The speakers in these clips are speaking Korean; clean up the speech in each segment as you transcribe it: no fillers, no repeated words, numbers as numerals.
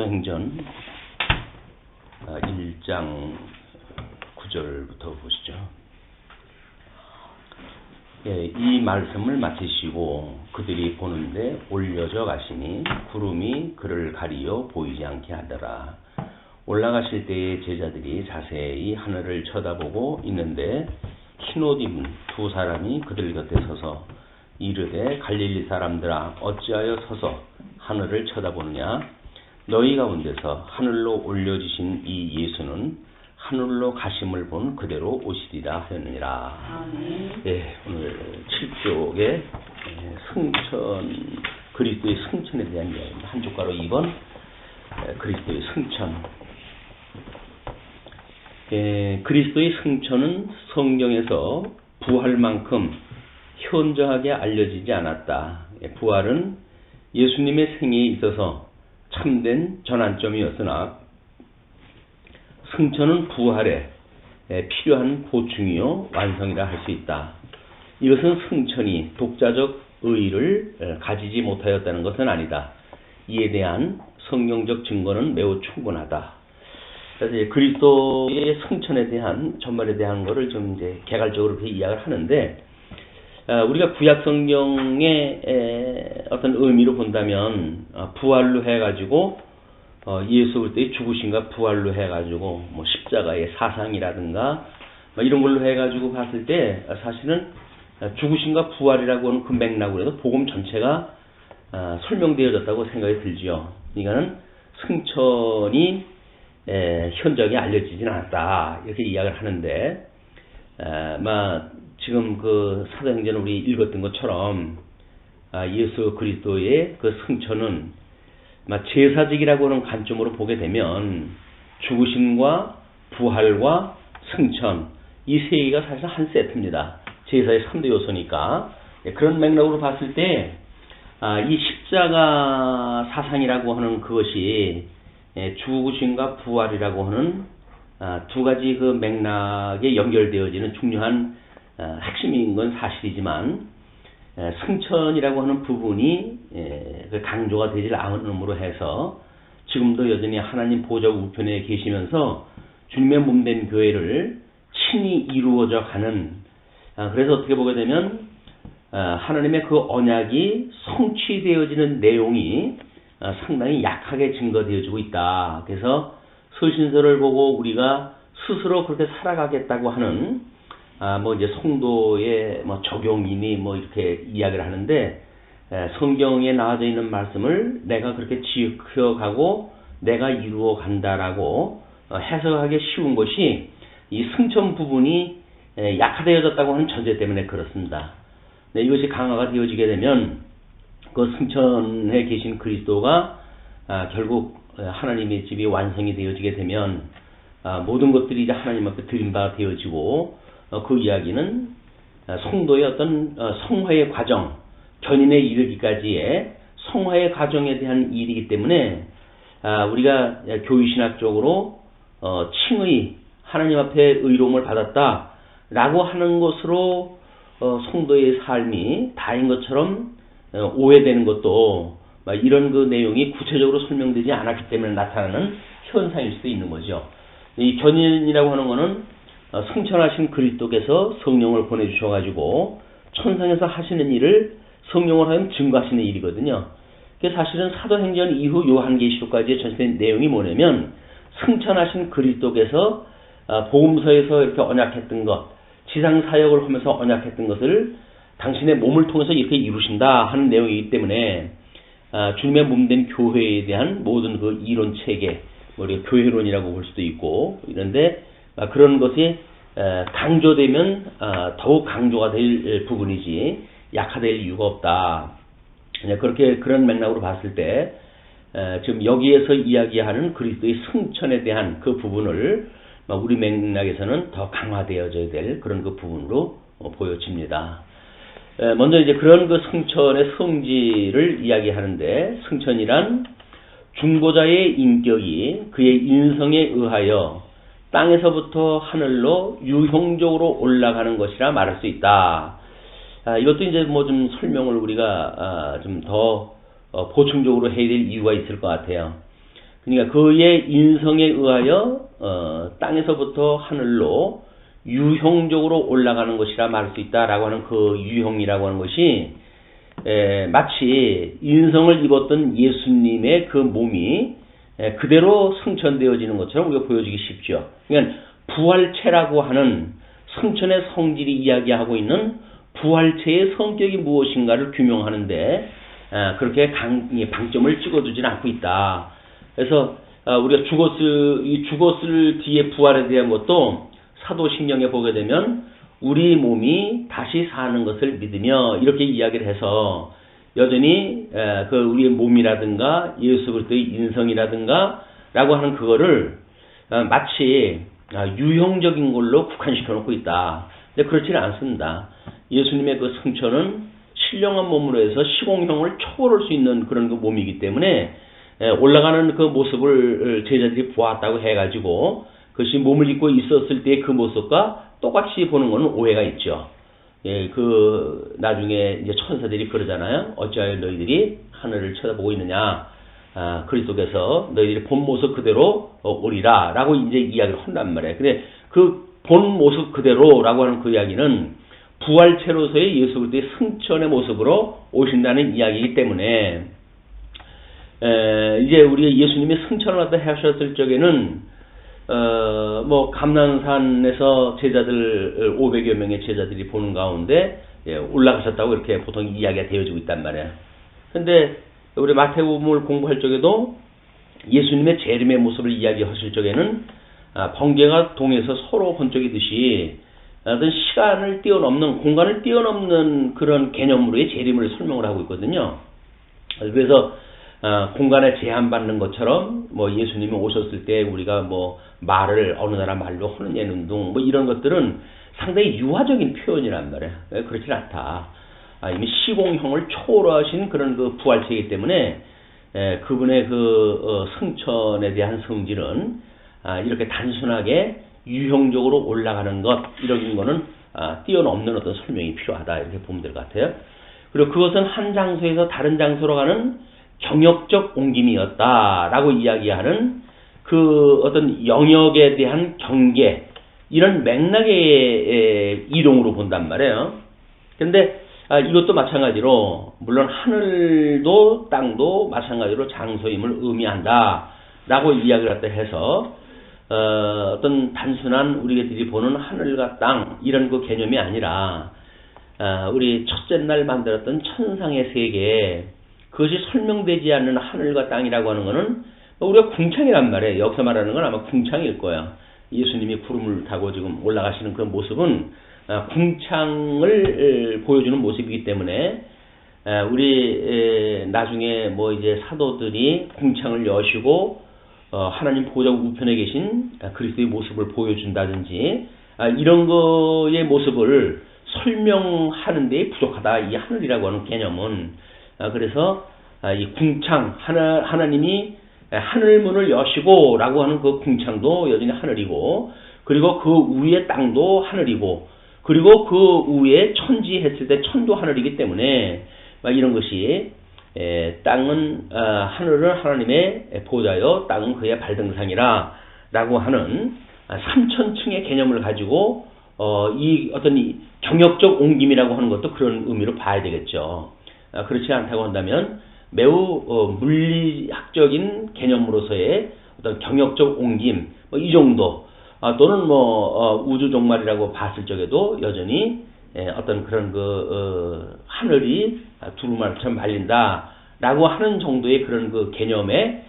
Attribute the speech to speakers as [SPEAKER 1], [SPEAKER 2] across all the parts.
[SPEAKER 1] 사도행전 1장 9절부터 보시죠. 이 말씀을 마치시고 그들이 보는데 올려져 가시니 구름이 그를 가리어 보이지 않게 하더라. 올라가실 때에 제자들이 자세히 하늘을 쳐다보고 있는데 흰옷 입은 두 사람이 그들 곁에 서서 이르되 갈릴리 사람들아 어찌하여 서서 하늘을 쳐다보느냐. 너희 가운데서 하늘로 올려지신 이 예수는 하늘로 가심을 본 그대로 오시리라 하였느니라. 오늘 7쪽에 승천, 그리스도의 승천에 대한 이야기입니다. 한 주가로 2번 그리스도의 승천. 그리스도의 승천은 성경에서 부활만큼 현저하게 알려지지 않았다. 부활은 예수님의 생애에 있어서 참된 전환점이었으나 승천은 부활에 필요한 보충이요 완성이라 할 수 있다. 이것은 승천이 독자적 의의를 가지지 못하였다는 것은 아니다. 이에 대한 성경적 증거는 매우 충분하다. 그래서 그리스도의 승천에 대한 전말에 대한 것을 좀 이제 개괄적으로 이야기를 하는데, 우리가 구약 성경의 어떤 의미로 본다면 부활로 해가지고 예수 그리스도의 죽으심과 부활로 해가지고 뭐 십자가의 사상이라든가 이런 걸로 해가지고 봤을 때 사실은 죽으심과 부활이라고 하는 그 맥락으로 해서 복음 전체가 설명되어졌다고 생각이 들지요. 그러니까는 승천이 현저하게 알려지진 않았다 이렇게 이야기를 하는데, 지금 그 사도행전을 우리 읽었던 것처럼 예수 그리스도의 그 승천은 제사직이라고 하는 관점으로 보게 되면 죽으심과 부활과 승천 이 세 개가 사실 한 세트입니다. 제사의 3대 요소니까. 그런 맥락으로 봤을 때 이 십자가 사상이라고 하는 그것이 죽으심과 부활이라고 하는 두 가지 그 맥락에 연결되어지는 중요한 핵심인 건 사실이지만, 승천이라고 하는 부분이 강조가 되질 않음으로 해서 지금도 여전히 하나님 보좌 우편에 계시면서 주님의 몸된 교회를 친히 이루어져 가는, 그래서 어떻게 보게 되면 하나님의 그 언약이 성취되어지는 내용이 상당히 약하게 증거되어지고 있다. 그래서 서신서를 보고 우리가 스스로 그렇게 살아가겠다고 하는 이제 성도의 적용이니 이렇게 이야기를 하는데, 성경에 나와져 있는 말씀을 내가 그렇게 지켜가고 내가 이루어 간다라고 해석하기 쉬운 것이 이 승천 부분이 약화되어졌다고 하는 전제 때문에 그렇습니다. 이것이 강화가 되어지게 되면 그 승천에 계신 그리스도가 결국 하나님의 집이 완성이 되어지게 되면 모든 것들이 이제 하나님 앞에 드린 바가 되어지고, 그 이야기는 성도의 어떤 성화의 과정, 견인에 이르기까지의 성화의 과정에 대한 일이기 때문에 우리가 교회신학적으로 칭의, 하나님 앞에 의로움을 받았다라고 하는 것으로 성도의 삶이 다인 것처럼 오해되는 것도 이런 그 내용이 구체적으로 설명되지 않았기 때문에 나타나는 현상일 수도 있는 거죠. 이 견인이라고 하는 것은 승천하신 그리스도께서 성령을 보내주셔가지고 천상에서 하시는 일을 성령을 하여금 증거하시는 일이거든요. 그게 사실은 사도행전 이후 요한계시록까지의 전체적인 내용이 뭐냐면, 승천하신 그리스도께서 복음서에서 이렇게 언약했던 것, 지상사역을 하면서 언약했던 것을 당신의 몸을 통해서 이렇게 이루신다 하는 내용이기 때문에 주님의 몸된 교회에 대한 모든 그 이론 체계, 우리가 교회론이라고 볼 수도 있고 이런데, 그런 것이 강조되면 더욱 강조가 될 부분이지 약화될 이유가 없다. 그렇게 그런 맥락으로 봤을 때 지금 여기에서 이야기하는 그리스도의 승천에 대한 그 부분을 우리 맥락에서는 더 강화되어져야 될 그런 그 부분으로 보여집니다. 먼저 이제 그런 그 승천의 성질을 이야기하는데, 승천이란 중보자의 인격이 그의 인성에 의하여 땅에서부터 하늘로 유형적으로 올라가는 것이라 말할 수 있다. 이것도 이제 좀 설명을 우리가 좀 더 보충적으로 해야 될 이유가 있을 것 같아요. 그러니까 그의 인성에 의하여 땅에서부터 하늘로 유형적으로 올라가는 것이라 말할 수 있다라고 하는 그 유형이라고 하는 것이 마치 인성을 입었던 예수님의 그 몸이 그대로 승천되어지는 것처럼 우리가 보여지기 쉽죠. 그러니까 부활체라고 하는 승천의 성질이 이야기하고 있는 부활체의 성격이 무엇인가를 규명하는데 그렇게 방점을 찍어두지는 않고 있다. 그래서 우리가 죽었을 뒤에 부활에 대한 것도 사도신경에 보게 되면 우리 몸이 다시 사는 것을 믿으며 이렇게 이야기를 해서 여전히 그 우리의 몸이라든가 예수 그리스도의 인성이라든가 라고 하는 그거를 마치 유형적인 걸로 국한시켜 놓고 있다. 근데 그렇지는 않습니다. 예수님의 그 승천은 신령한 몸으로 해서 시공형을 초월할 수 있는 그런 그 몸이기 때문에 올라가는 그 모습을 제자들이 보았다고 해가지고 그것이 몸을 입고 있었을 때의 그 모습과 똑같이 보는 것은 오해가 있죠. 나중에 이제 천사들이 그러잖아요. 어찌하여 너희들이 하늘을 쳐다보고 있느냐. 그리스도께서 너희들이 본 모습 그대로 오리라. 라고 이제 이야기를 한단 말이에요. 근데 그 본 모습 그대로라고 하는 그 이야기는 부활체로서의 예수 그리스도의 승천의 모습으로 오신다는 이야기이기 때문에 이제 우리 예수님이 승천을 갖다 하셨을 적에는 감난산에서 제자들 500여 명의 제자들이 보는 가운데 올라가셨다고 이렇게 보통 이야기가 되어지고 있단 말이에요. 근데 우리 마태복음을 공부할 적에도 예수님의 재림의 모습을 이야기하실 적에는 번개가 동에서 서로 번쩍이듯이 어떤 시간을 뛰어넘는 공간을 뛰어넘는 그런 개념으로의 재림을 설명을 하고 있거든요. 그래서 공간에 제한받는 것처럼 예수님이 오셨을 때 우리가 말을 어느 나라 말로 하는 예는 등 이런 것들은 상당히 유화적인 표현이란 말이에요. 그렇지 않다. 이미 시공형을 초월하신 그런 그 부활체이기 때문에 그분의 그 승천에 대한 성질은 이렇게 단순하게 유형적으로 올라가는 것 이런 거는 뛰어넘는 어떤 설명이 필요하다 이렇게 보면 될 것 같아요. 그리고 그것은 한 장소에서 다른 장소로 가는 경역적 옮김이었다라고 이야기하는 그 어떤 영역에 대한 경계 이런 맥락의 이동으로 본단 말이에요. 근데 이것도 마찬가지로 물론 하늘도 땅도 마찬가지로 장소임을 의미한다라고 이야기를 갖다 해서 어떤 단순한 우리들이 보는 하늘과 땅 이런 그 개념이 아니라 우리 첫째 날 만들었던 천상의 세계 그것이 설명되지 않는 하늘과 땅이라고 하는 것은 우리가 궁창이란 말이에요. 여기서 말하는 건 아마 궁창일 거야. 예수님이 구름을 타고 지금 올라가시는 그런 모습은 궁창을 보여주는 모습이기 때문에 우리 나중에 이제 사도들이 궁창을 여시고 하나님 보좌 우편에 계신 그리스도의 모습을 보여준다든지 이런 거의 모습을 설명하는 데 부족하다. 이 하늘이라고 하는 개념은 그래서 이 궁창 하나님이 하늘문을 여시고 라고 하는 그 궁창도 여전히 하늘이고 그리고 그 위에 땅도 하늘이고 그리고 그 위에 천지 했을 때 천도 하늘이기 때문에 이런 것이 땅은 하늘은 하나님의 보좌요 땅은 그의 발등상이라 라고 하는 3천층의 개념을 가지고 이 어떤 이 경역적 옮김이라고 하는 것도 그런 의미로 봐야 되겠죠. 그렇지 않다고 한다면 매우 물리학적인 개념으로서의 어떤 경역적 옮김 이 정도 또는 우주 종말이라고 봤을 적에도 여전히 어떤 그런 하늘이 두루마리처럼 말린다라고 하는 정도의 그런 그 개념의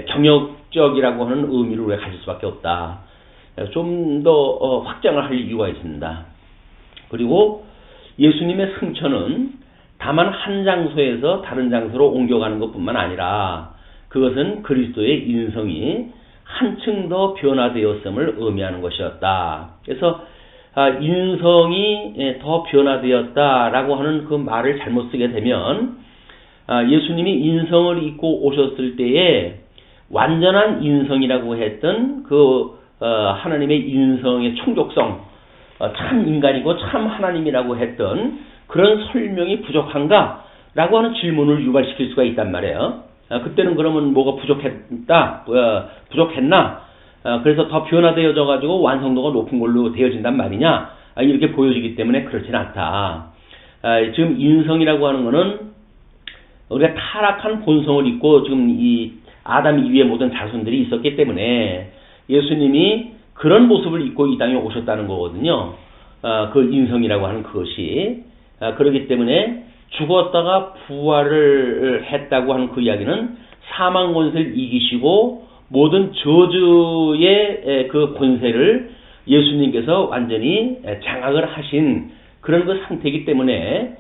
[SPEAKER 1] 경역적이라고 하는 의미를 우리가 가질 수밖에 없다. 좀 더 확장을 할 이유가 있습니다. 그리고 예수님의 승천은 다만 한 장소에서 다른 장소로 옮겨가는 것뿐만 아니라 그것은 그리스도의 인성이 한층 더 변화되었음을 의미하는 것이었다. 그래서 인성이 더 변화되었다라고 하는 그 말을 잘못 쓰게 되면 예수님이 인성을 입고 오셨을 때에 완전한 인성이라고 했던 그 하나님의 인성의 충족성 참 인간이고 참 하나님이라고 했던 그런 설명이 부족한가? 라고 하는 질문을 유발시킬 수가 있단 말이에요. 그때는 그러면 뭐가 부족했나? 그래서 더 변화되어져 가지고 완성도가 높은 걸로 되어진단 말이냐? 이렇게 보여지기 때문에 그렇지는 않다. 지금 인성이라고 하는 거는 우리가 타락한 본성을 입고 지금 이 아담 이후의 모든 자손들이 있었기 때문에 예수님이 그런 모습을 입고 이 땅에 오셨다는 거거든요. 그 인성이라고 하는 그것이. 그렇기 때문에 죽었다가 부활을 했다고 하는 그 이야기는 사망 권세를 이기시고 모든 저주의 그 권세를 예수님께서 완전히 장악을 하신 그런 그 상태이기 때문에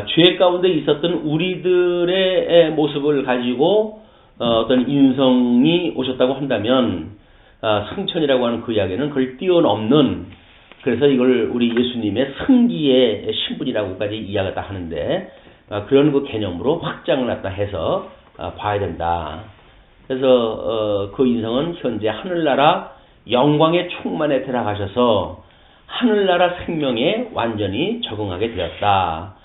[SPEAKER 1] 죄 가운데 있었던 우리들의 모습을 가지고 어떤 인성이 오셨다고 한다면 승천이라고 하는 그 이야기는 그걸 뛰어넘는, 그래서 이걸 우리 예수님의 승기의 신분이라고까지 이야기가 하는데 그런 그 개념으로 확장을 갖다 해서 봐야 된다. 그래서 그 인성은 현재 하늘나라 영광의 충만에 들어가셔서 하늘나라 생명에 완전히 적응하게 되었다.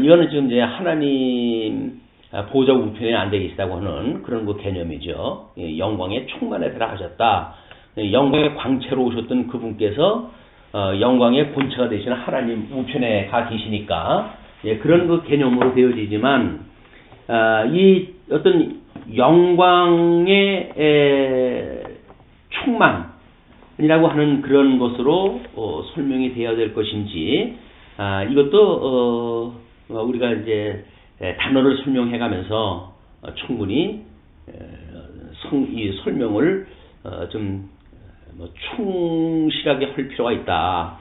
[SPEAKER 1] 이거는 지금 이제 하나님 보좌 우편에 앉아 계시다고 하는 그런 그 개념이죠. 영광의 충만에 들어가셨다. 영광의 광채로 오셨던 그분께서 영광의 본체가 되시는 하나님 우편에 가 계시니까 그런 그 개념으로 되어지지만 이 어떤 영광의 충만이라고 하는 그런 것으로 설명이 되어야 될 것인지, 이것도 우리가 이제 단어를 설명해 가면서 충분히 이 설명을 좀 충실하게 할 필요가 있다.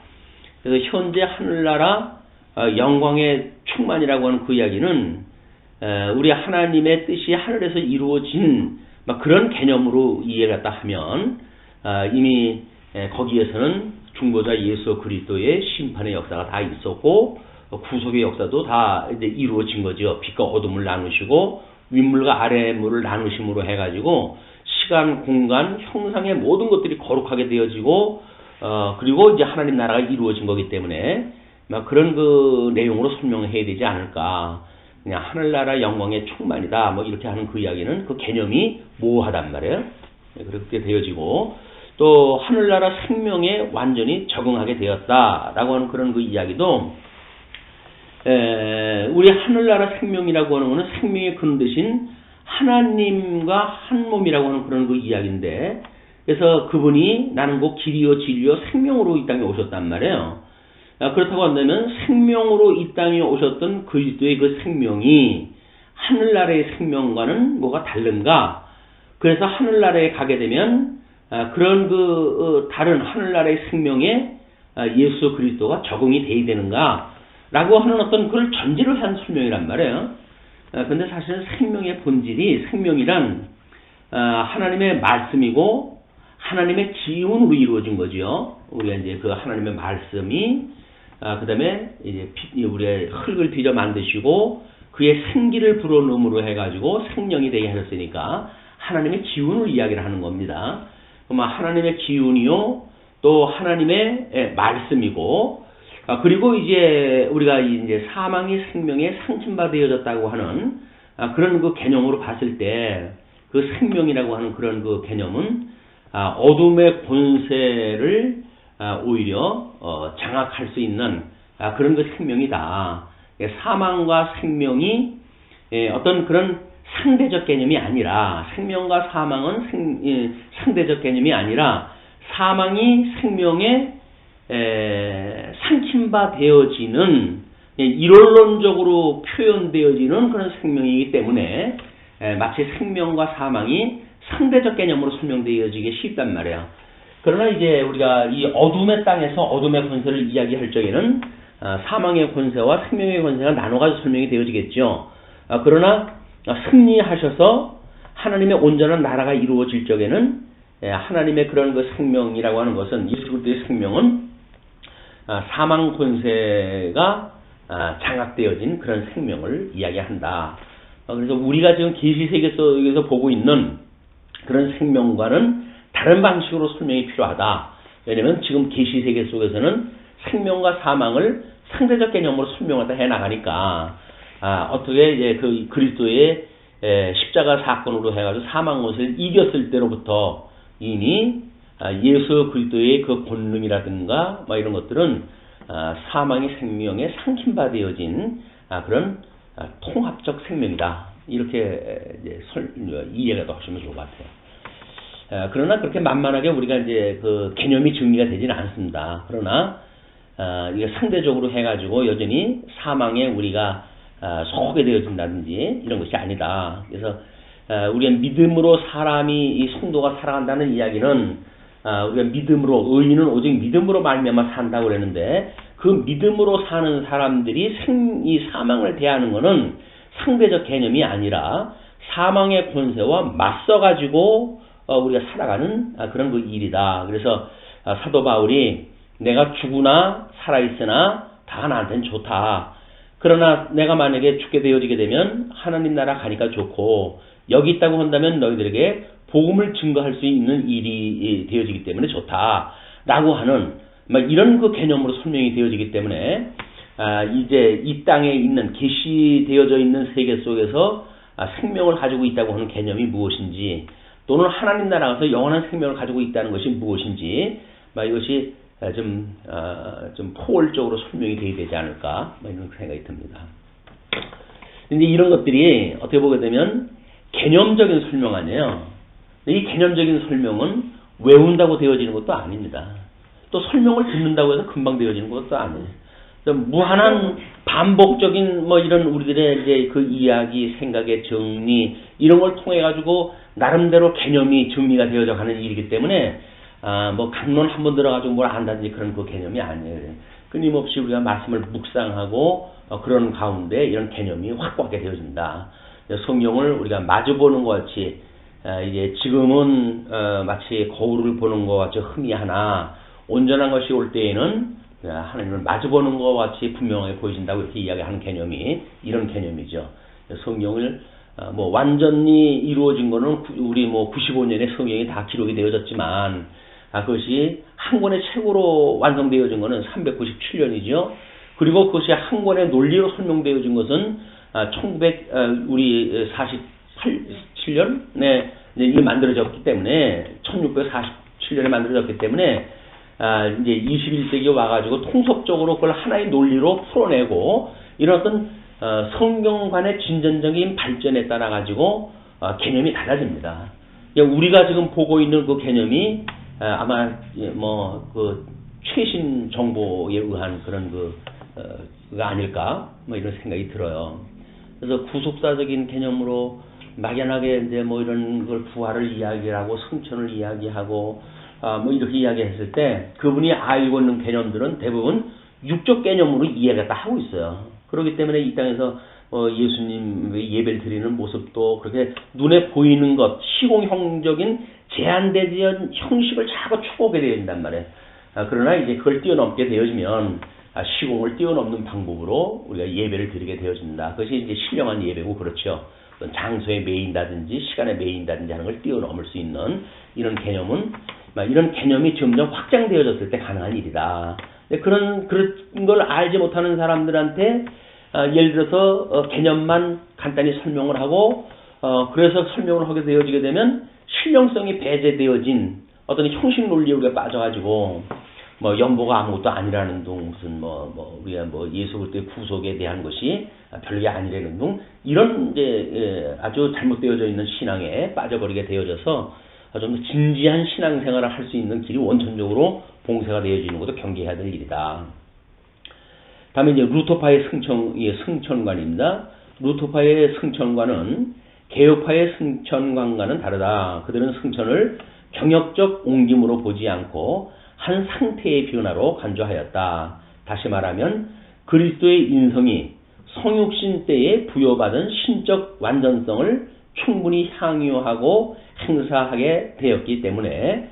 [SPEAKER 1] 그래서 현재 하늘나라 영광의 충만이라고 하는 그 이야기는 우리 하나님의 뜻이 하늘에서 이루어진 그런 개념으로 이해를 하면 이미 거기에서는 중보자 예수 그리스도의 심판의 역사가 다 있었고 구속의 역사도 다 이제 이루어진 거죠. 빛과 어둠을 나누시고 윗물과 아래물을 나누심으로 해가지고 시간, 공간, 형상의 모든 것들이 거룩하게 되어지고 그리고 이제 하나님 나라가 이루어진 거기 때문에 그런 그 내용으로 설명해야 되지 않을까. 그냥 하늘나라 영광의 충만이다 이렇게 하는 그 이야기는 그 개념이 모호하단 말이에요. 그렇게 되어지고 또 하늘나라 생명에 완전히 적응하게 되었다라고 하는 그런 그 이야기도 우리 하늘나라 생명이라고 하는 것은 생명의 근원 대신 하나님과 한 몸이라고 하는 그런 그 이야기인데, 그래서 그분이 나는 곧 길이요 진리요 생명으로 이 땅에 오셨단 말이에요. 그렇다고 한다면 생명으로 이 땅에 오셨던 그리스도의 그 생명이 하늘나라의 생명과는 뭐가 다른가? 그래서 하늘나라에 가게 되면 그런 그 다른 하늘나라의 생명에 예수 그리스도가 적응이 돼야 되는가? 라고 하는 어떤 그걸 전제로 한 설명이란 말이에요. 근데 사실은 생명의 본질이, 생명이란 하나님의 말씀이고 하나님의 기운으로 이루어진 거죠. 우리가 이제 그 하나님의 말씀이 그 다음에 이제 우리의 흙을 빚어 만드시고 그의 생기를 불어넣음으로 해가지고 생명이 되게 하셨으니까 하나님의 기운을 이야기를 하는 겁니다. 그러면 하나님의 기운이요, 또 하나님의 말씀이고, 그리고 이제 우리가 이제 사망이 생명에 상침받아졌다고 하는 그런 그 개념으로 봤을 때 그 생명이라고 하는 그런 그 개념은 어둠의 권세를 오히려 장악할 수 있는 그런 그 생명이다. 사망과 생명이 어떤 그런 상대적 개념이 아니라, 생명과 사망은 상대적 개념이 아니라 사망이 생명에 상침받아지는 이론론적으로 표현되어지는 그런 생명이기 때문에 마치 생명과 사망이 상대적 개념으로 설명되어지기 쉽단 말이에요. 그러나 이제 우리가 이 어둠의 땅에서 어둠의 권세를 이야기할 적에는 사망의 권세와 생명의 권세가 나눠가지고 설명이 되어지겠죠. 그러나 승리하셔서 하나님의 온전한 나라가 이루어질 적에는 하나님의 그런 그 생명이라고 하는 것은, 예수 그리스도의 생명은 사망 권세가 장악되어진 그런 생명을 이야기한다. 그래서 우리가 지금 계시세계 속에서 보고 있는 그런 생명과는 다른 방식으로 설명이 필요하다. 왜냐하면 지금 계시세계 속에서는 생명과 사망을 상대적 개념으로 설명하다 해 나가니까 어떻게 이제 그 그리스도의 십자가 사건으로 해가지고 사망 것을 이겼을 때로부터 이미 예수 그리스도의 그 권능이라든가 뭐 이런 것들은 사망의 생명에 상심받아여진 그런 통합적 생명이다. 이렇게 이제 이해가 더 하시면 좋을 것 같아요. 그러나 그렇게 만만하게 우리가 이제 그 개념이 정리가 되지는 않습니다. 그러나 이게 상대적으로 해가지고 여전히 사망에 우리가 속하게 되어진다든지 이런 것이 아니다. 그래서 우리가 믿음으로 사람이 이 성도가 살아간다는 이야기는 우리가 믿음으로 의인은 오직 믿음으로 말미암아 산다고 그랬는데 그 믿음으로 사는 사람들이 이 사망을 대하는 것은 상대적 개념이 아니라 사망의 권세와 맞서 가지고 우리가 살아가는 그런 그 일이다. 그래서 사도 바울이 내가 죽으나 살아있으나 다 나한테는 좋다. 그러나 내가 만약에 죽게 되어지게 되면 하나님 나라 가니까 좋고 여기 있다고 한다면 너희들에게 복음을 증거할 수 있는 일이 되어지기 때문에 좋다. 라고 하는 이런 그 개념으로 설명이 되어지기 때문에 이제 이 땅에 있는 계시되어져 있는 세계 속에서 생명을 가지고 있다고 하는 개념이 무엇인지 또는 하나님 나라 가서 영원한 생명을 가지고 있다는 것이 무엇인지 이것이 좀 포괄적으로 설명이 되어야 되지 않을까 이런 생각이 듭니다. 근데 이런 것들이 어떻게 보게 되면 개념적인 설명 아니에요. 이 개념적인 설명은 외운다고 되어지는 것도 아닙니다. 또 설명을 듣는다고 해서 금방 되어지는 것도 아니에요. 무한한 반복적인 이런 우리들의 이제 그 이야기, 생각의 정리 이런 걸 통해 가지고 나름대로 개념이 정리가 되어져 가는 일이기 때문에 강론 한번 들어가지고 뭘 안다든지 그런 그 개념이 아니에요. 끊임없이 우리가 말씀을 묵상하고 그런 가운데 이런 개념이 확고하게 되어진다. 성경을 우리가 마주보는 것 같이 이제 지금은 마치 거울을 보는 것 같이 희미하나 온전한 것이 올 때에는 하나님을 마주보는 것 같이 분명하게 보여진다고 이렇게 이야기하는 개념이 이런 개념이죠. 성경을 완전히 이루어진 거는 우리 95년에 성경이 다 기록이 되어졌지만 그것이 한 권의 책으로 완성되어진 거는 397년이죠. 그리고 그것이 한 권의 논리로 설명되어진 것은 1947년에 이게 만들어졌기 때문에 1647년에 만들어졌기 때문에 이제 21세기에 와가지고 통섭적으로 그걸 하나의 논리로 풀어내고 이런 어떤 성경관의 진전적인 발전에 따라 가지고 개념이 달라집니다. 우리가 지금 보고 있는 그 개념이 아마 그 최신 정보에 의한 그런 그가 아닐까 이런 생각이 들어요. 그래서 구속사적인 개념으로 막연하게 이제 이런 걸 부활을 이야기하고 성천을 이야기하고 이렇게 이야기했을 때 그분이 알고 있는 개념들은 대부분 육적 개념으로 이해가 다 하고 있어요. 그렇기 때문에 이 땅에서 예수님 예배를 드리는 모습도 그렇게 눈에 보이는 것, 시공형적인 제한되는 형식을 자꾸 추구하게 되어진단 말이에요. 그러나 이제 그걸 뛰어넘게 되어지면 시공을 뛰어넘는 방법으로 우리가 예배를 드리게 되어진다. 그것이 이제 신령한 예배고 그렇죠. 장소에 매인다든지 시간에 매인다든지 하는 걸 뛰어넘을 수 있는 이런 개념은 이런 개념이 점점 확장되어졌을 때 가능한 일이다. 그런 걸 알지 못하는 사람들한테 예를 들어서 개념만 간단히 설명을 하고 그래서 설명을 하게 되어지게 되면 신령성이 배제되어진 어떤 형식 논리에 우리가 빠져가지고 연보가 아무것도 아니라는 둥 무슨 우리가 예수 그리스도의 구속에 대한 것이 별게 아니라는 둥 이런 이제 아주 잘못되어져 있는 신앙에 빠져버리게 되어져서 좀 더 진지한 신앙생활을 할 수 있는 길이 원천적으로 봉쇄가 되어지는 것도 경계해야 될 일이다. 다음에 이제 루터파의 승천관입니다. 루터파의 승천관은 개혁파의 승천관과는 다르다. 그들은 승천을 경역적 옮김으로 보지 않고 한 상태의 변화로 간주하였다. 다시 말하면 그리스도의 인성이 성육신 때에 부여받은 신적 완전성을 충분히 향유하고 행사하게 되었기 때문에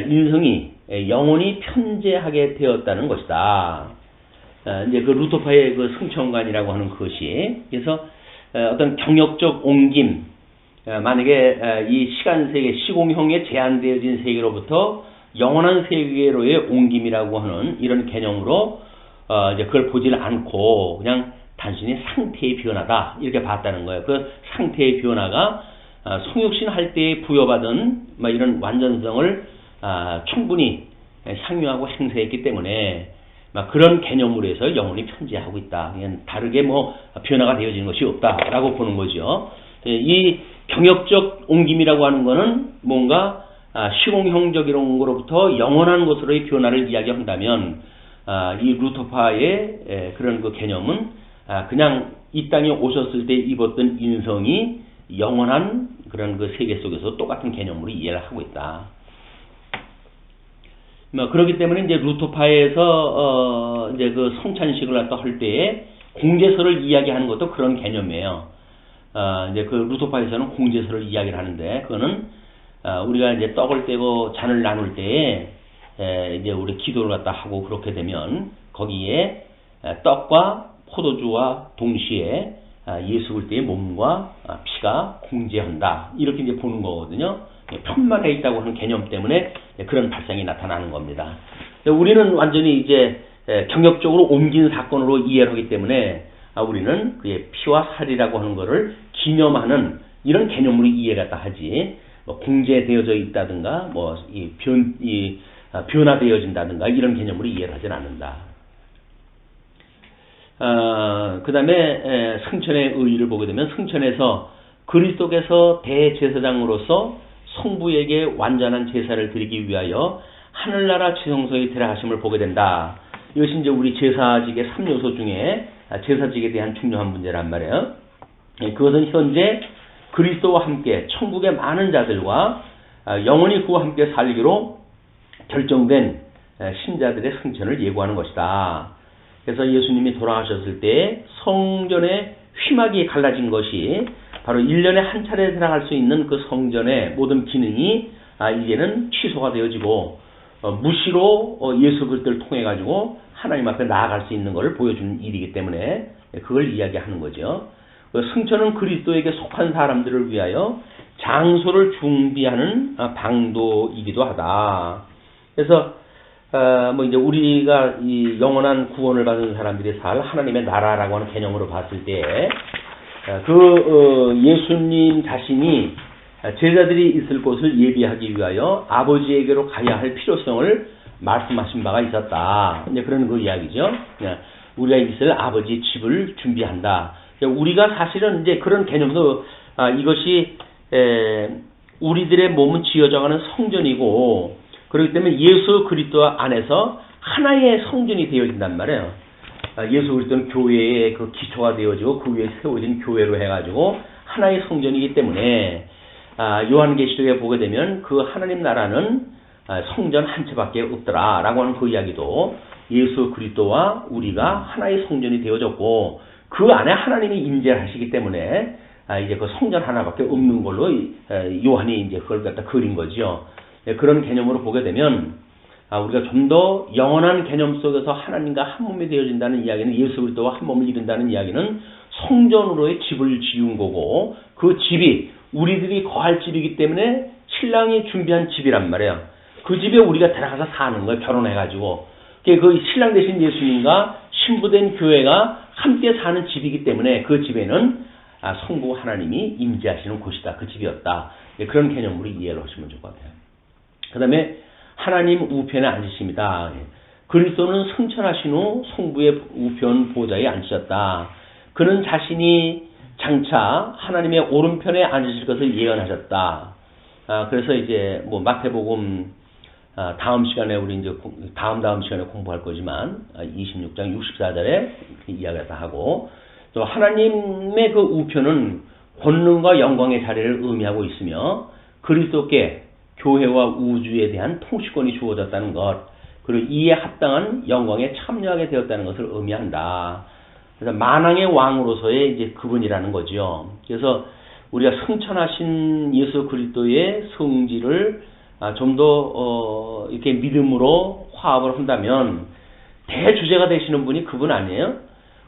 [SPEAKER 1] 인성이 영원히 편재하게 되었다는 것이다. 이제 그 루터파의 그 승천관이라고 하는 것이 그래서 어떤 경역적 옮김, 만약에 이 시간 세계, 시공형에 제한되어진 세계로부터 영원한 세계로의 옮김이라고 하는 이런 개념으로 이제 그걸 보지는 않고 그냥 단순히 상태의 변화다 이렇게 봤다는 거예요. 그 상태의 변화가 성육신 할 때 부여받은 이런 완전성을 충분히 향유하고 행사했기 때문에 그런 개념으로 해서 영혼이 편재하고 있다. 그냥 다르게 변화가 되어지는 것이 없다라고 보는 거죠. 이 경역적 옮김이라고 하는 것은 뭔가 시공형적인 것으로부터 영원한 것으로의 변화를 이야기한다면 이 루터파의 그런 그 개념은 그냥 이 땅에 오셨을 때 입었던 인성이 영원한 그런 그 세계 속에서 똑같은 개념으로 이해를 하고 있다. 그렇기 때문에 이제 루터파에서 이제 그 성찬식을 갖다 할 때에 공제설을 이야기하는 것도 그런 개념이에요. 이제 그 루터파에서는 공제설을 이야기를 하는데 그거는 우리가 이제 떡을 떼고 잔을 나눌 때에 이제 우리 기도를 갖다 하고 그렇게 되면 거기에 떡과 포도주와 동시에 예수 그리스도의 몸과 피가 공제한다 이렇게 이제 보는 거거든요. 편만해 있다고 하는 개념 때문에 그런 발상이 나타나는 겁니다. 우리는 완전히 이제 경역적으로 옮긴 사건으로 이해를 하기 때문에 우리는 그의 피와 살이라고 하는 것을 기념하는 이런 개념으로 이해가 하지 공제되어져 있다든가 변화되어진다든가 이런 개념으로 이해를 하진 않는다. 그 다음에 승천의 의의를 보게 되면 승천에서 그리스도께서 대제사장으로서 성부에게 완전한 제사를 드리기 위하여 하늘나라 지성소에 들어가심을 보게 된다. 이것이 이제 우리 제사직의 3요소 중에 제사직에 대한 중요한 문제란 말이에요. 그것은 현재 그리스도와 함께 천국의 많은 자들과 영원히 그와 함께 살기로 결정된 신자들의 승천을 예고하는 것이다. 그래서 예수님이 돌아가셨을 때 성전의 휘막이 갈라진 것이 바로 1년에 한 차례 들어갈 수 있는 그 성전의 모든 기능이 이제는 취소가 되어지고 무시로 예수 그리스도를 통해 가지고 하나님 앞에 나아갈 수 있는 것을 보여주는 일이기 때문에 그걸 이야기하는 거죠. 승천은 그리스도에게 속한 사람들을 위하여 장소를 준비하는 방도이기도 하다. 그래서 이제 우리가 이 영원한 구원을 받은 사람들이 살 하나님의 나라라고 하는 개념으로 봤을 때 예수님 자신이 제자들이 있을 곳을 예비하기 위하여 아버지에게로 가야 할 필요성을 말씀하신 바가 있었다. 이제 그런 그 이야기죠. 우리가 있을 아버지 집을 준비한다. 우리가 사실은 이제 그런 개념도 이것이 우리들의 몸은 지어져가는 성전이고 그렇기 때문에 예수 그리스도 안에서 하나의 성전이 되어진단 말이에요. 예수 그리스도는 교회의 그 기초가 되어지고 그 위에 세워진 교회로 해가지고 하나의 성전이기 때문에 요한계시록에 보게 되면 그 하나님 나라는 성전 한 채밖에 없더라라고 하는 그 이야기도 예수 그리스도와 우리가 하나의 성전이 되어졌고 그 안에 하나님이 임재하시기 때문에 이제 그 성전 하나밖에 없는 걸로 요한이 이제 그걸 갖다 그린 거죠. 그런 개념으로 보게 되면 우리가 좀 더 영원한 개념 속에서 하나님과 한 몸이 되어진다는 이야기는 예수 그리스도와 한 몸을 이룬다는 이야기는 성전으로의 집을 지은 거고 그 집이 우리들이 거할 집이기 때문에 신랑이 준비한 집이란 말이에요. 그 집에 우리가 들어가서 사는 거예요. 결혼해가지고. 그 신랑 되신 예수님과 신부된 교회가 함께 사는 집이기 때문에 그 집에는 성부 하나님이 임재하시는 곳이다. 그 집이었다. 그런 개념으로 이해를 하시면 좋을 것 같아요. 그 다음에 하나님 우편에 앉으십니다. 그리스도는 승천하신 후 성부의 우편 보좌에 앉으셨다. 그는 자신이 장차 하나님의 오른편에 앉으실 것을 예언하셨다. 그래서 이제 마태복음 다음 시간에 우리 이제 다음 시간에 공부할 거지만 26장 64절에 이야기를 다 하고 또 하나님의 그 우편은 권능과 영광의 자리를 의미하고 있으며 그리스도께 교회와 우주에 대한 통치권이 주어졌다는 것 그리고 이에 합당한 영광에 참여하게 되었다는 것을 의미한다. 그래서 만왕의 왕으로서의 이제 그분이라는 거죠. 그래서 우리가 승천하신 예수 그리스도의 성질을 좀 더 이렇게 믿음으로 화합을 한다면 대주제가 되시는 분이 그분 아니에요?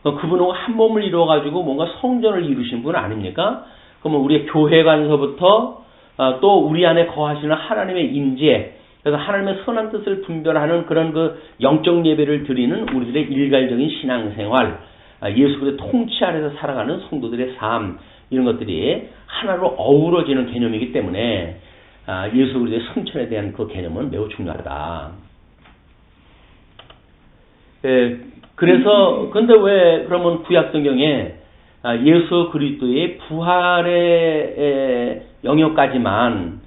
[SPEAKER 1] 그분하고 한 몸을 이루어 가지고 뭔가 성전을 이루신 분 아닙니까? 그러면 우리의 교회 관서부터 또 우리 안에 거하시는 하나님의 임재, 그래서 하나님의 선한 뜻을 분별하는 그런 그 영적 예배를 드리는 우리들의 일괄적인 신앙생활, 예수 그리스도의 통치 아래서 살아가는 성도들의 삶, 이런 것들이 하나로 어우러지는 개념이기 때문에 예수 그리스도의 승천에 대한 그 개념은 매우 중요하다. 그래서 근데 왜 그러면 구약 성경에 예수 그리스도의 부활의 영역까지만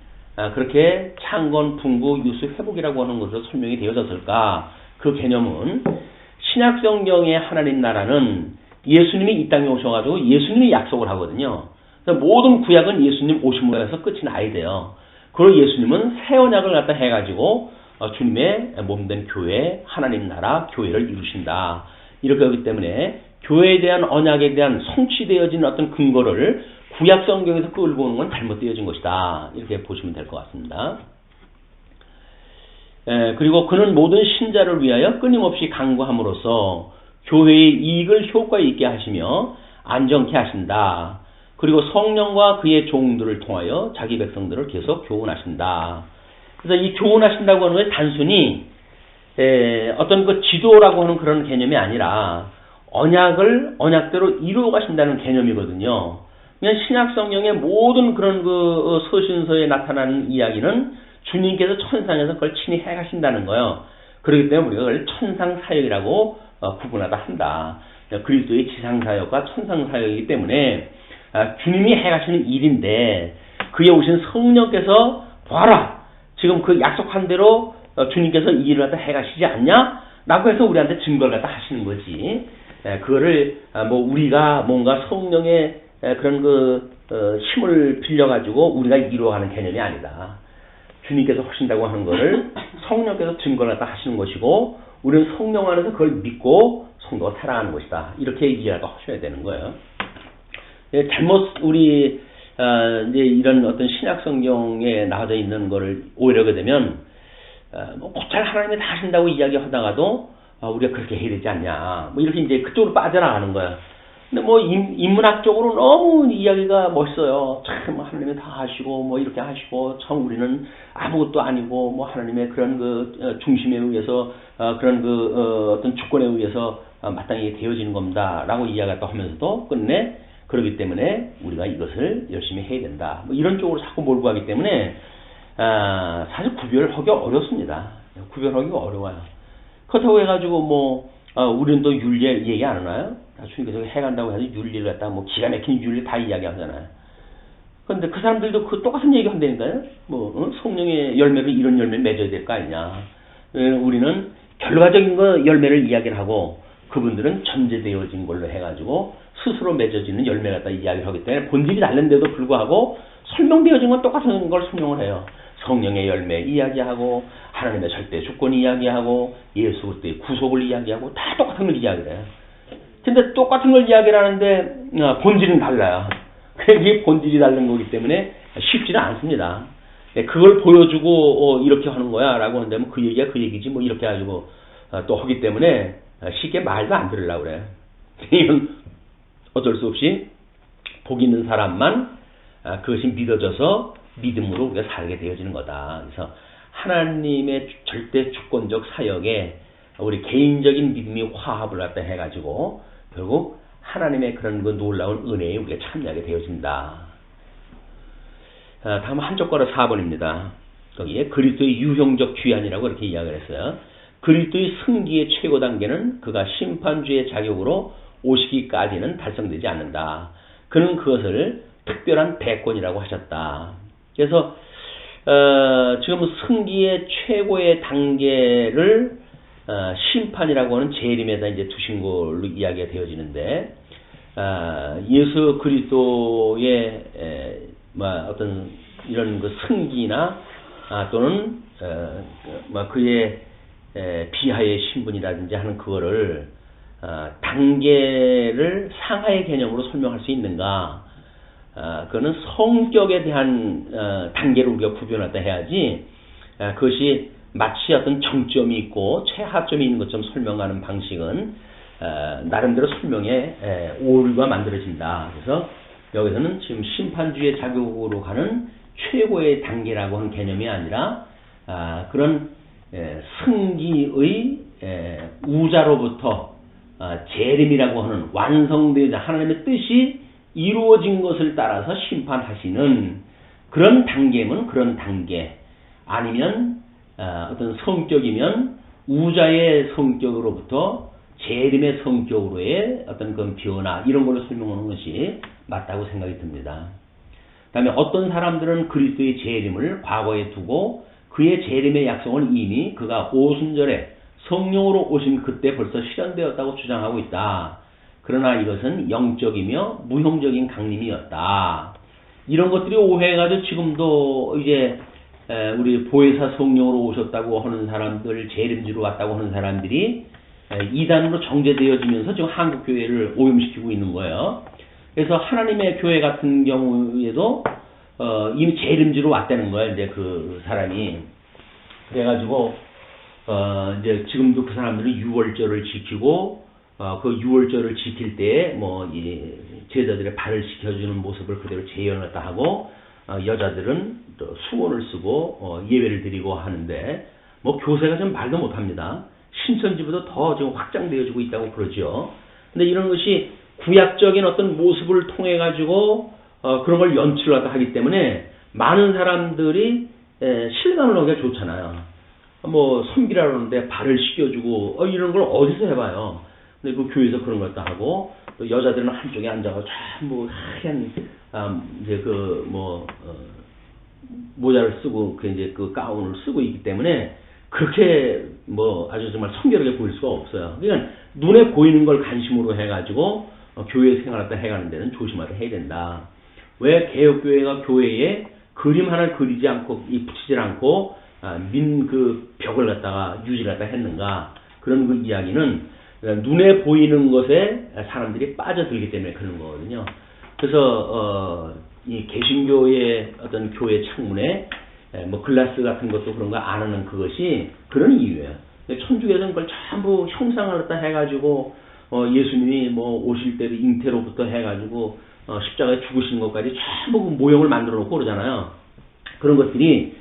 [SPEAKER 1] 그렇게 창건, 풍부, 유수, 회복이라고 하는 것으로 설명이 되어졌을까? 그 개념은 신약 성경의 하나님 나라는 예수님이 이 땅에 오셔가지고 예수님이 약속을 하거든요. 모든 구약은 예수님 오심으로 해서 끝이 나야 돼요. 그리고 예수님은 새 언약을 갖다 해가지고 주님의 몸된 교회, 하나님 나라, 교회를 이루신다. 이렇게 하기 때문에 교회에 대한 언약에 대한 성취되어진 어떤 근거를 구약 성경에서 끌고 오는 건 잘못되어진 것이다. 이렇게 보시면 될 것 같습니다. 그리고 그는 모든 신자를 위하여 끊임없이 강구함으로써 교회의 이익을 효과 있게 하시며 안정케 하신다. 그리고 성령과 그의 종들을 통하여 자기 백성들을 계속 교훈하신다. 그래서 이 교훈하신다고 하는 게 단순히 어떤 그 지도라고 하는 그런 개념이 아니라 언약을 언약대로 이루어 가신다는 개념이거든요. 그냥 신약 성경의 모든 그런 그 서신서에 나타나는 이야기는 주님께서 천상에서 그걸 친히 해 가신다는 거예요. 그렇기 때문에 우리가 그걸 천상 사역이라고 구분하다 한다. 그리스도의 지상 사역과 천상 사역이기 때문에 주님이 해 가시는 일인데 그에 오신 성령께서 봐라. 지금 그 약속한 대로 주님께서 이 일을 갖다 해 가시지 않냐? 라고 해서 우리한테 증거를 갖다 하시는 거지. 그거를 뭐 우리가 뭔가 성령의 그런 그 힘을 빌려 가지고 우리가 이루어가는 개념이 아니다. 주님께서 하신다고 하는 거를 성령께서 증거를 갖다 하시는 것이고 우리는 성령 안에서 그걸 믿고 성도가 살아가는 것이다. 이렇게 이해를 하셔야 되는 거예요. 잘못 우리 이제 이런 어떤 신약 성경에 나와져 있는 거를 오해하게 되면 뭐 곧잘 하나님이 다 하신다고 이야기하다가도 우리가 그렇게 해야 되지 않냐. 뭐 이렇게 이제 그쪽으로 빠져나가는 거야. 근데 뭐 인문학적으로 너무 이야기가 멋있어요. 참 하나님이 다 하시고 뭐 이렇게 하시고 참 우리는 아무것도 아니고 뭐 하나님의 그런 그 중심에 의해서 그런 그 어떤 주권에 의해서 마땅히 되어지는 겁니다라고 이야기했다 하면서도 끝내 그렇기 때문에 우리가 이것을 열심히 해야 된다. 뭐 이런 쪽으로 자꾸 몰고 가기 때문에 사실 구별하기 어렵습니다. 구별하기가 어려워요. 그렇다고 해가지고 뭐 우리는 또 윤리 얘기 안 하나요? 주님께서 해간다고 해서 윤리를 갖다 뭐 기가 막힌 윤리 다 이야기하잖아요. 그런데 그 사람들도 그 똑같은 얘기 한다니까요. 뭐 성령의 열매를 이런 열매를 맺어야 될 거 아니냐. 우리는 결과적인 거 열매를 이야기를 하고 그분들은 전제되어진 걸로 해가지고 스스로 맺어지는 열매 갖다 이야기를 하기 때문에 본질이 다른데도 불구하고 설명되어진 건 똑같은 걸 설명을 해요. 성령의 열매 이야기하고 하나님의 절대 주권 이야기하고 예수 그리스도의 구속을 이야기하고 다 똑같은 걸 이야기를 해요. 근데 똑같은 걸 이야기를 하는데 본질은 달라요. 그게 본질이 다른 거기 때문에 쉽지는 않습니다. 그걸 보여주고 이렇게 하는 거야 라고 한다면 그 얘기가 그 얘기지 뭐 이렇게 가지고 또 하기 때문에 쉽게 말도 안 들으려고 그래요. 이건 어쩔 수 없이 복 있는 사람만 그것이 믿어져서 믿음으로 우리가 살게 되어지는 거다. 그래서 하나님의 절대 주권적 사역에 우리 개인적인 믿음이 화합을 갖다 해가지고 결국 하나님의 그런 그 놀라운 은혜에 우리가 참여하게 되어진다. 다음 한쪽가로 4번입니다. 거기에 그리스도의 유형적 귀환이라고 이렇게 이야기를 했어요. 그리스도의 승기의 최고 단계는 그가 심판주의 자격으로 오시기까지는 달성되지 않는다. 그는 그것을 특별한 대권이라고 하셨다. 그래서 지금 승기의 최고의 단계를 심판이라고 하는 재림에다 이제 두신 걸로 이야기가 되어지는데 예수 그리스도의 어떤 이런 그 승기나 또는 그의 비하의 신분이라든지 하는 그거를 단계를 상하의 개념으로 설명할 수 있는가? 그거는 성격에 대한 단계를 우리가 구별하다 해야지 그것이 마치 어떤 정점이 있고 최하점이 있는 것처럼 설명하는 방식은 나름대로 설명에 오류가 만들어진다. 그래서 여기서는 지금 심판주의 자격으로 가는 최고의 단계라고 하는 개념이 아니라 그런 승기의 우자로부터 재림이라고 하는 완성되자 하나님의 뜻이 이루어진 것을 따라서 심판하시는 그런 단계면 그런 단계, 아니면 어떤 성격이면 우자의 성격으로부터 재림의 성격으로의 어떤 그 변화, 이런 걸로 설명하는 것이 맞다고 생각이 듭니다. 그 다음에 어떤 사람들은 그리스도의 재림을 과거에 두고 그의 재림의 약속은 이미 그가 오순절에 성령으로 오신 그때 벌써 실현되었다고 주장하고 있다. 그러나 이것은 영적이며 무형적인 강림이었다. 이런 것들이 오해해가지고 지금도 이제 우리 보혜사 성령으로 오셨다고 하는 사람들, 재림주로 왔다고 하는 사람들이 이단으로 정제되어지면서 지금 한국 교회를 오염시키고 있는 거예요. 그래서 하나님의 교회 같은 경우에도 이미 재림주로 왔다는 거예요. 이제 그 사람이. 그래가지고 이제 지금도 그 사람들은 유월절을 지키고 그 유월절을 지킬 때 뭐 제자들의 발을 씻겨주는 모습을 그대로 재현했다 하고 여자들은 또 수건을 쓰고 예배를 드리고 하는데 뭐 교세가 좀 말도 못합니다. 신천지보다 더 지금 확장되어지고 있다고 그러죠. 근데 이런 것이 구약적인 어떤 모습을 통해 가지고 그런 걸 연출하다 하기 때문에 많은 사람들이 실감을 하기가 좋잖아요. 뭐 섬기라 그러는데 발을 씻겨주고 이런 걸 어디서 해봐요. 근데 그 교회에서 그런 걸 다 하고 또 여자들은 한쪽에 앉아서 전부 하얀 이제 그 모자를 쓰고 그 이제 그 가운을 쓰고 있기 때문에 그렇게 뭐 아주 정말 성결하게 보일 수가 없어요. 그러니까 눈에 보이는 걸 관심으로 해가지고 교회 생활을 해가는 데는 조심하게 해야 된다. 왜 개혁교회가 교회에 그림 하나를 그리지 않고 붙이질 않고 민 그 벽을 갖다가 유지를 갖다 했는가? 그런 그 이야기는 눈에 보이는 것에 사람들이 빠져들기 때문에 그런 거거든요. 그래서 이 개신교의 어떤 교회 창문에 뭐 글라스 같은 것도 그런 거 안 하는 그것이 그런 이유예요. 천주교에서는 그걸 전부 형상을 갖다 해가지고 예수님이 뭐 오실 때도 잉태로부터 해가지고 십자가에 죽으신 것까지 전부 그 모형을 만들어 놓고 그러잖아요. 그런 것들이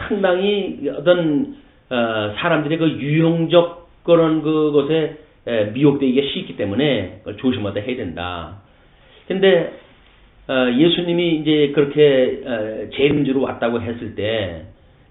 [SPEAKER 1] 상당히 어떤 사람들의 그 유형적 그런 그것에 미혹되기가 쉽기 때문에 그걸 조심하다 해야 된다. 근데 예수님이 이제 그렇게 재림주로 왔다고 했을 때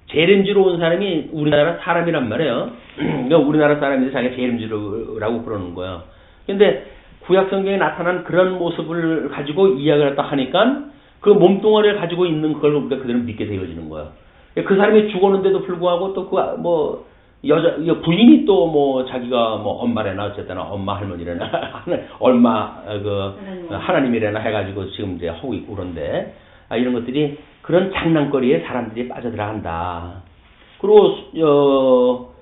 [SPEAKER 1] 재림주로 온 사람이 우리나라 사람이란 말이에요. 그러니까 우리나라 사람인데 자기가 재림주라고 그러는 거예요. 근데 구약 성경에 나타난 그런 모습을 가지고 이야기를 했다 하니까 그 몸뚱아리를 가지고 있는 그걸 우리가 그대로 믿게 되어지는 거예요. 그 사람이 죽었는데도 불구하고 또 그 뭐 여자 부인이 또 뭐 자기가 뭐 엄마래나 어쨌든 엄마 할머니래나 얼마 그 하나님이래나 해가지고 지금 이제 하고 있고 그런데 이런 것들이 그런 장난거리에 사람들이 빠져들어간다. 그리고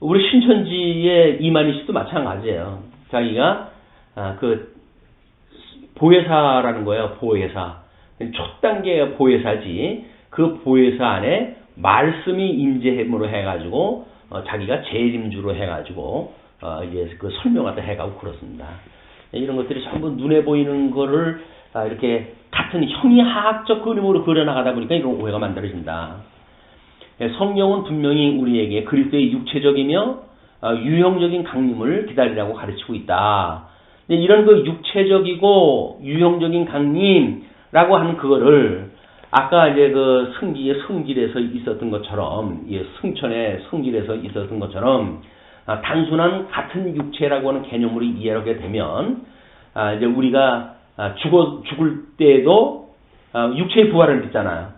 [SPEAKER 1] 우리 신천지의 이만희 씨도 마찬가지예요. 자기가 그 보혜사라는 거예요. 보혜사. 첫 단계 보혜사지. 그 보혜사 안에 말씀이 임재함으로 해가지고 자기가 재림주로 해가지고 이제 그 설명하다 해가고 그렇습니다. 이런 것들이 전부 눈에 보이는 거를 이렇게 같은 형이하학적 그림으로 그려나가다 보니까 이런 오해가 만들어진다. 성경은 분명히 우리에게 그리스도의 육체적이며 유형적인 강림을 기다리라고 가르치고 있다. 이런 그 육체적이고 유형적인 강림이라고 하는 그거를 아까 이제 그 성질에서 있었던 것처럼, 승천의 성질에서 있었던 것처럼, 단순한 같은 육체라고 하는 개념으로 이해하게 되면, 이제 우리가 죽을 때에도 육체의 부활을 믿잖아요.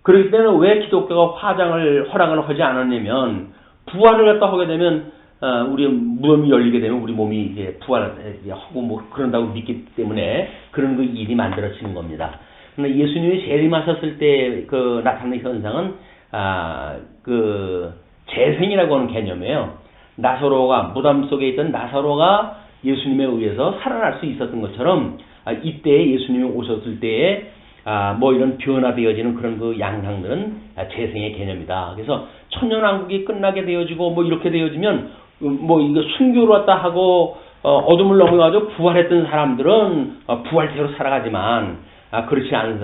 [SPEAKER 1] 그렇기 때문에 왜 기독교가 화장을 허락을 하지 않았냐면, 부활을 갖다 하게 되면, 우리 무덤이 열리게 되면 우리 몸이 이제 부활을 하고 뭐 그런다고 믿기 때문에 그런 그 일이 만들어지는 겁니다. 예수님이 재림하셨을 때 그 나타나는 현상은 그 재생이라고 하는 개념이에요. 나사로가 무덤 속에 있던 나사로가 예수님에 의해서 살아날 수 있었던 것처럼 이때 예수님이 오셨을 때에 뭐 이런 변화되어지는 그런 그 양상들은 재생의 개념이다. 그래서 천년왕국이 끝나게 되어지고 뭐 이렇게 되어지면 뭐 이거 순교를 왔다 하고 어둠을 넘어가지고 부활했던 사람들은 부활체로 살아가지만 그렇지 않은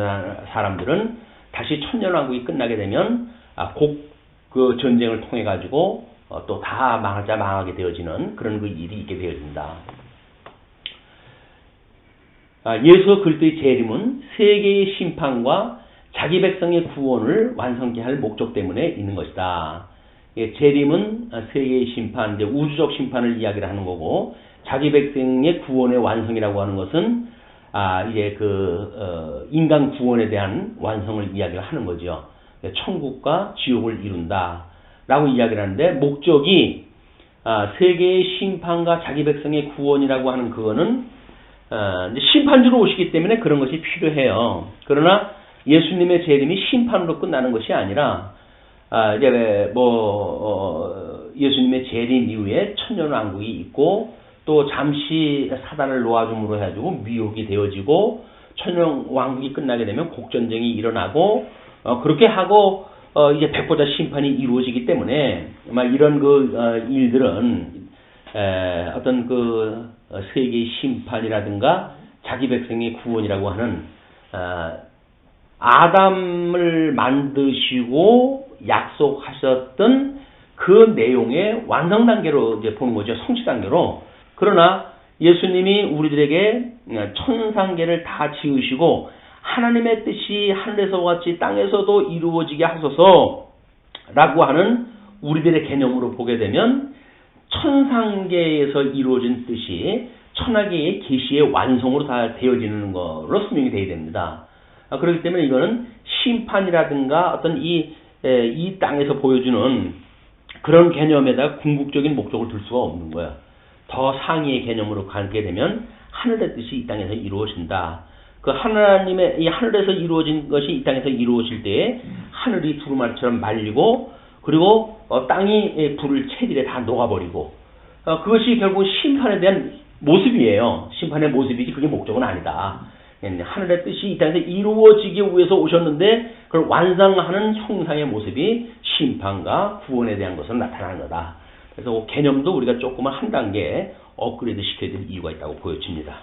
[SPEAKER 1] 사람들은 다시 천년왕국이 끝나게 되면 곧 그 전쟁을 통해 가지고 또 다 망하자 망하게 되어지는 그런 그 일이 있게 되어진다. 예수 그리스도의 재림은 세계의 심판과 자기 백성의 구원을 완성케 할 목적 때문에 있는 것이다. 재림은 세계의 심판, 이제 우주적 심판을 이야기를 하는 거고, 자기 백성의 구원의 완성이라고 하는 것은 이제 인간 구원에 대한 완성을 이야기를 하는 거죠. 천국과 지옥을 이룬다라고 이야기를 하는데, 목적이 세계의 심판과 자기 백성의 구원이라고 하는 그거는 이제 심판주로 오시기 때문에 그런 것이 필요해요. 그러나 예수님의 재림이 심판으로 끝나는 것이 아니라 이제 예수님의 재림 이후에 천년왕국이 있고, 또 잠시 사단을 놓아줌으로 해가지고 미혹이 되어지고, 천년왕국이 끝나게 되면 곡전쟁이 일어나고, 그렇게 하고 이제 백보자 심판이 이루어지기 때문에 이런 일들은 어떤 세계의 심판이라든가 자기 백성의 구원이라고 하는 아담을 만드시고 약속하셨던 그 내용의 완성 단계로 이제 보는 거죠. 성취 단계로. 그러나 예수님이 우리들에게 천상계를 다 지으시고 하나님의 뜻이 하늘에서와 같이 땅에서도 이루어지게 하소서라고 하는 우리들의 개념으로 보게 되면 천상계에서 이루어진 뜻이 천하계의 계시의 완성으로 다 되어지는 것으로 설명이 되어야 됩니다. 그렇기 때문에 이거는 심판이라든가 어떤 이 땅에서 보여주는 그런 개념에다가 궁극적인 목적을 둘 수가 없는 거야. 더 상위의 개념으로 가게 되면 하늘의 뜻이 이 땅에서 이루어진다. 그 하나님의 이 하늘에서 이루어진 것이 이 땅에서 이루어질 때에 하늘이 두루마리처럼 말리고, 그리고 땅이 불을 채질에 다 녹아버리고, 그것이 결국 심판에 대한 모습이에요. 심판의 모습이지 그게 목적은 아니다. 하늘의 뜻이 이 땅에서 이루어지기 위해서 오셨는데 그걸 완성하는 형상의 모습이 심판과 구원에 대한 것으로 나타나는 거다. 그래서 그 개념도 우리가 조금만 한 단계 업그레이드 시켜야 될 이유가 있다고 보여집니다.